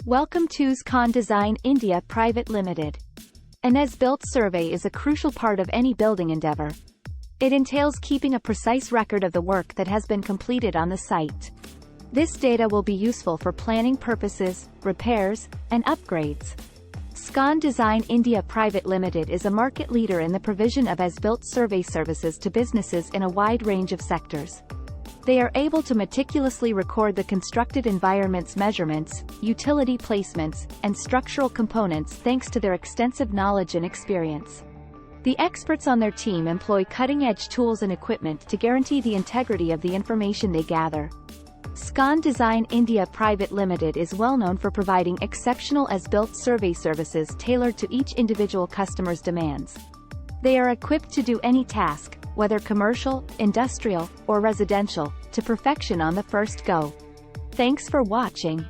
Welcome to SCON Design India Private Limited. An as-built survey is a crucial part of any building endeavor. It entails keeping a precise record of the work that has been completed on the site. This data will be useful for planning purposes, repairs, and upgrades. SCON Design India Private Limited is a market leader in the provision of as-built survey services to businesses in a wide range of sectors. They are able to meticulously record the constructed environment's measurements, utility placements, and structural components thanks to their extensive knowledge and experience. The experts on their team employ cutting-edge tools and equipment to guarantee the integrity of the information they gather. SCON Design India Private Limited is well known for providing exceptional as-built survey services tailored to each individual customer's demands. They are equipped to do any task, whether commercial, industrial, or residential, to perfection on the first go. Thanks for watching.